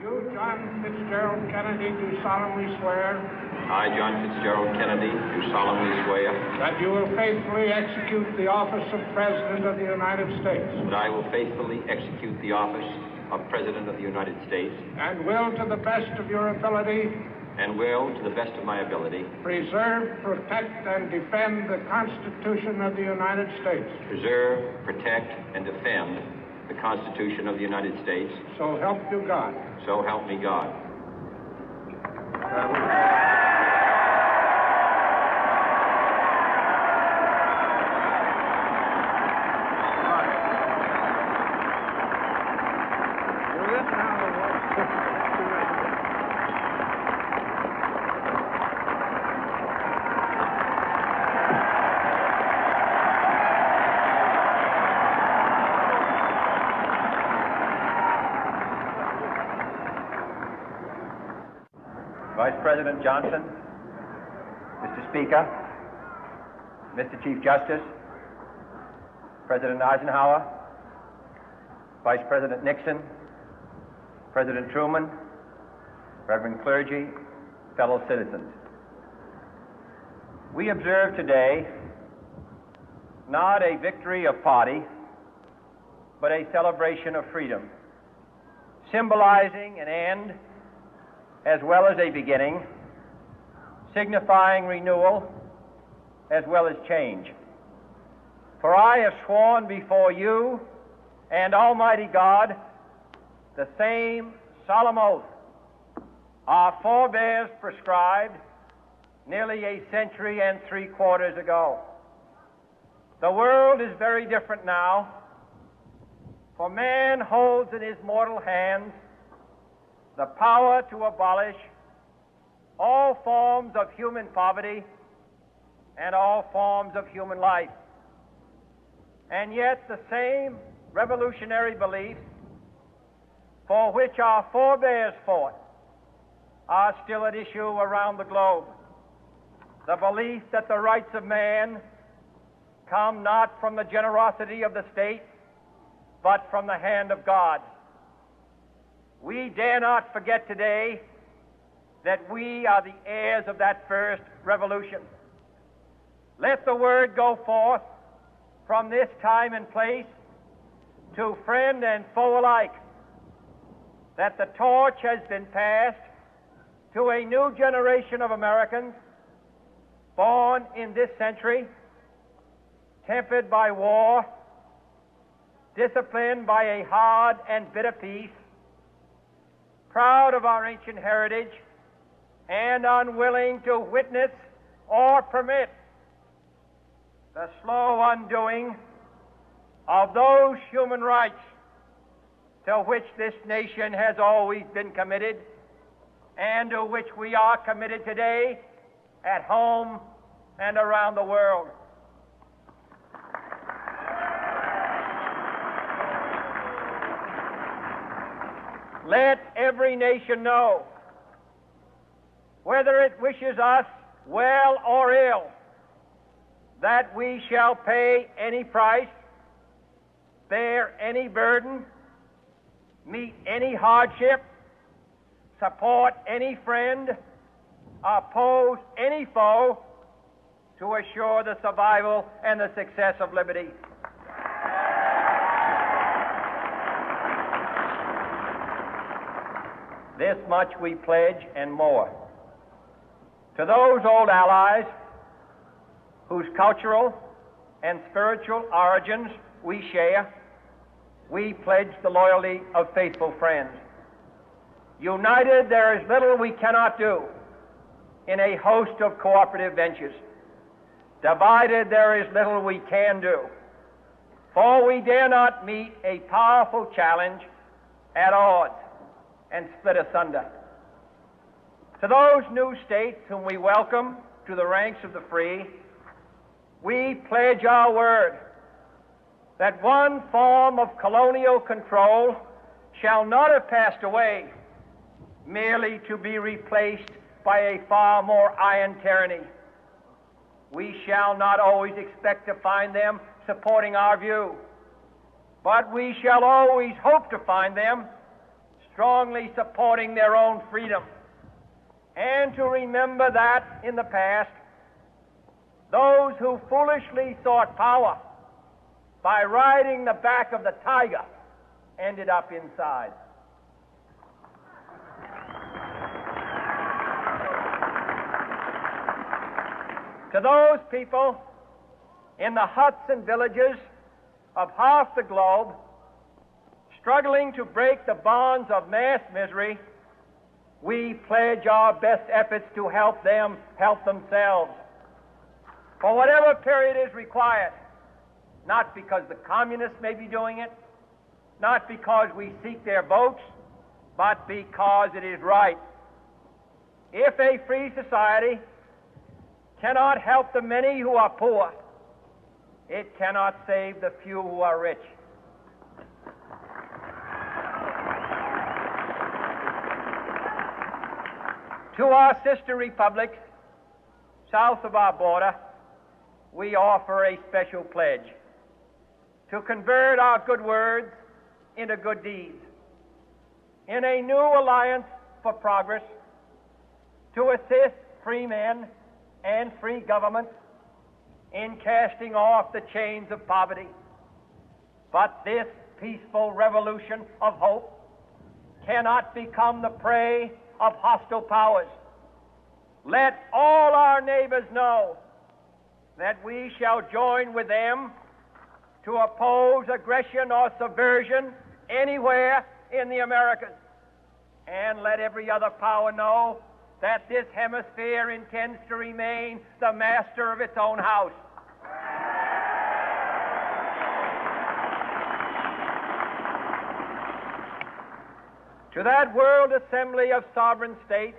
You, John Fitzgerald Kennedy, do solemnly swear I, John Fitzgerald Kennedy, do solemnly swear that you will faithfully execute the office of President of the United States that I will faithfully execute the office of President of the United States and will, to the best of your ability, and will, to the best of my ability, preserve, protect, and defend the Constitution of the United States. preserve, protect, and defend the Constitution of the United States. So help you God. So help me God. Vice President Johnson, Mr. Speaker, Mr. Chief Justice, President Eisenhower, Vice President Nixon, President Truman, Reverend clergy, fellow citizens. We observe today not a victory of party, but a celebration of freedom, symbolizing an end as well as a beginning, signifying renewal as well as change. For I have sworn before you and Almighty God the same solemn oath our forebears prescribed nearly a century and 3/4 ago. The world is very different now, for man holds in his mortal hands the power to abolish all forms of human poverty and all forms of human life. And yet the same revolutionary beliefs for which our forebears fought are still at issue around the globe. The belief that the rights of man come not from the generosity of the state, but from the hand of God. We dare not forget today that we are the heirs of that first revolution. Let the word go forth from this time and place to friend and foe alike that the torch has been passed to a new generation of Americans born in this century, tempered by war, disciplined by a hard and bitter peace, proud of our ancient heritage, and unwilling to witness or permit the slow undoing of those human rights to which this nation has always been committed and to which we are committed today at home and around the world. Let every nation know, whether it wishes us well or ill, that we shall pay any price, bear any burden, meet any hardship, support any friend, oppose any foe to assure the survival and the success of liberty. This much we pledge and more. To those old allies whose cultural and spiritual origins we share, we pledge the loyalty of faithful friends. United, there is little we cannot do in a host of cooperative ventures. Divided, there is little we can do, for we dare not meet a powerful challenge at odds and split asunder. To those new states whom we welcome to the ranks of the free, we pledge our word that one form of colonial control shall not have passed away, merely to be replaced by a far more iron tyranny. We shall not always expect to find them supporting our view, but we shall always hope to find them strongly supporting their own freedom, and to remember that in the past, those who foolishly sought power by riding the back of the tiger ended up inside. To those people in the huts and villages of half the globe struggling to break the bonds of mass misery, we pledge our best efforts to help them help themselves for whatever period is required, not because the communists may be doing it, not because we seek their votes, but because it is right. If a free society cannot help the many who are poor, it cannot save the few who are rich. To our sister republics south of our border, we offer a special pledge to convert our good words into good deeds, in a new alliance for progress, to assist free men and free governments in casting off the chains of poverty. But this peaceful revolution of hope cannot become the prey of hostile powers. Let all our neighbors know that we shall join with them to oppose aggression or subversion anywhere in the Americas. And let every other power know that this hemisphere intends to remain the master of its own house. To that World Assembly of Sovereign States,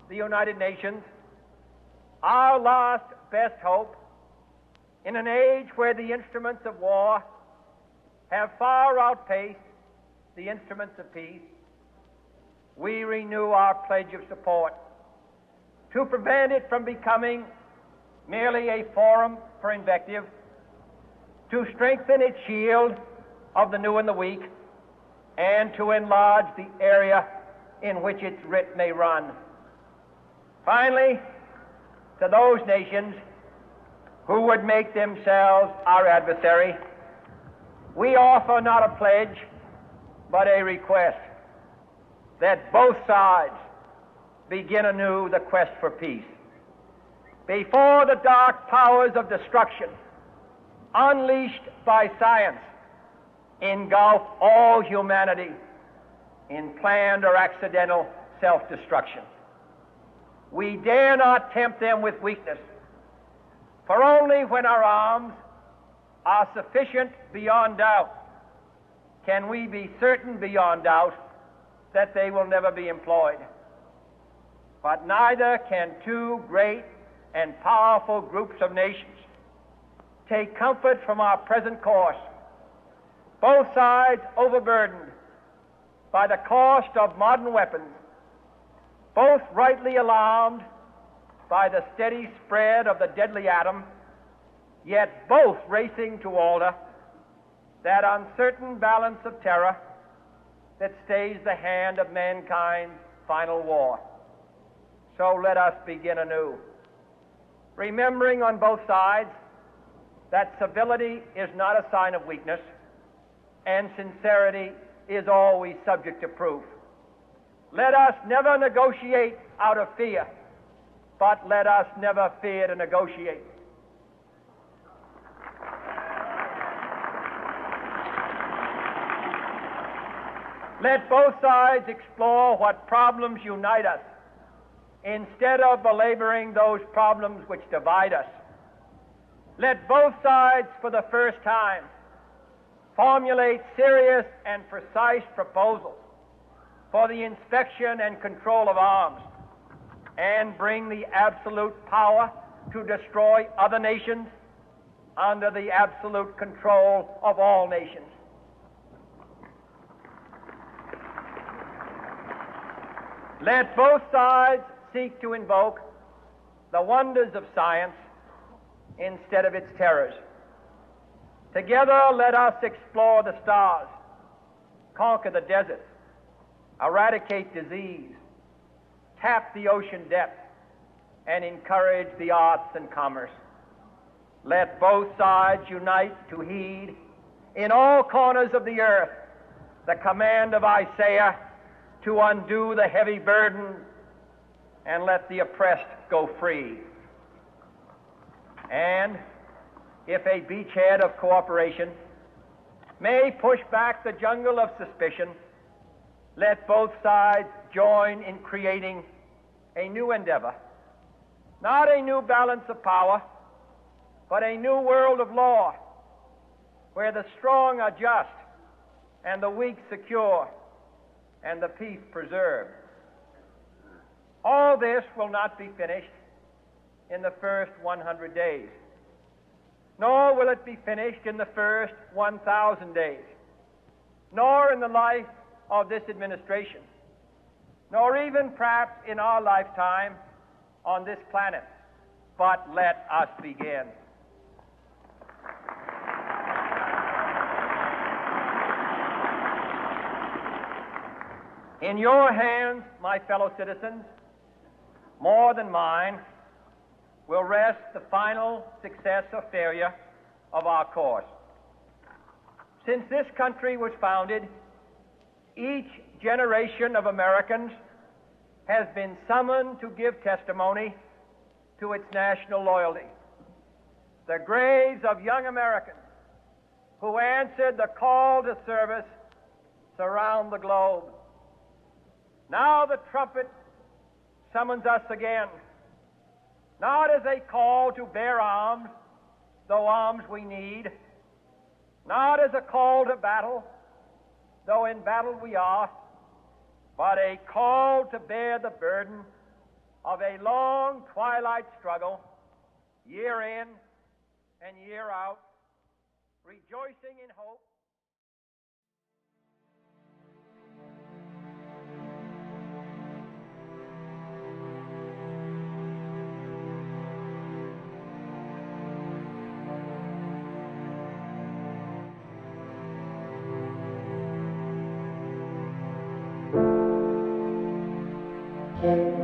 the United Nations, our last best hope, in an age where the instruments of war have far outpaced the instruments of peace, we renew our pledge of support to prevent it from becoming merely a forum for invective, to strengthen its shield of the new and the weak, and to enlarge the area in which its writ may run. Finally, to those nations who would make themselves our adversary, we offer not a pledge, but a request that both sides begin anew the quest for peace. Before the dark powers of destruction, unleashed by science, engulf all humanity in planned or accidental self-destruction, we dare not tempt them with weakness, for only when our arms are sufficient beyond doubt can we be certain beyond doubt that they will never be employed. But neither can two great and powerful groups of nations take comfort from our present course, both sides overburdened by the cost of modern weapons, both rightly alarmed by the steady spread of the deadly atom, yet both racing to alter that uncertain balance of terror that stays the hand of mankind's final war. So let us begin anew, remembering on both sides that civility is not a sign of weakness, and sincerity is always subject to proof. Let us never negotiate out of fear, but let us never fear to negotiate. Let both sides explore what problems unite us, instead of belaboring those problems which divide us. Let both sides, for the first time, formulate serious and precise proposals for the inspection and control of arms, and bring the absolute power to destroy other nations under the absolute control of all nations. Let both sides seek to invoke the wonders of science instead of its terrors. Together, let us explore the stars, conquer the deserts, eradicate disease, tap the ocean depth, and encourage the arts and commerce. Let both sides unite to heed in all corners of the earth the command of Isaiah to undo the heavy burden and let the oppressed go free. And if a beachhead of cooperation may push back the jungle of suspicion, let both sides join in creating a new endeavor, not a new balance of power, but a new world of law, where the strong are just and the weak secure and the peace preserved. All this will not be finished in the first 100 days, nor will it be finished in the first 1,000 days, nor in the life of this administration, nor even perhaps in our lifetime on this planet. But let us begin. In your hands, my fellow citizens, more than mine, will rest the final success or failure of our course. Since this country was founded, each generation of Americans has been summoned to give testimony to its national loyalty. The graves of young Americans who answered the call to service surround the globe. Now the trumpet summons us again, not as a call to bear arms, though arms we need, not as a call to battle, though in battle we are, but a call to bear the burden of a long twilight struggle, year in and year out, rejoicing in hope. Thank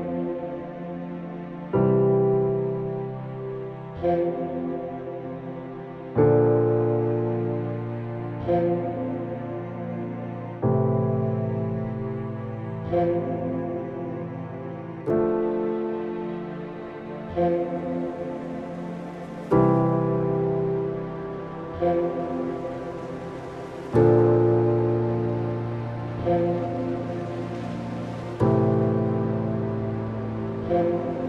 you.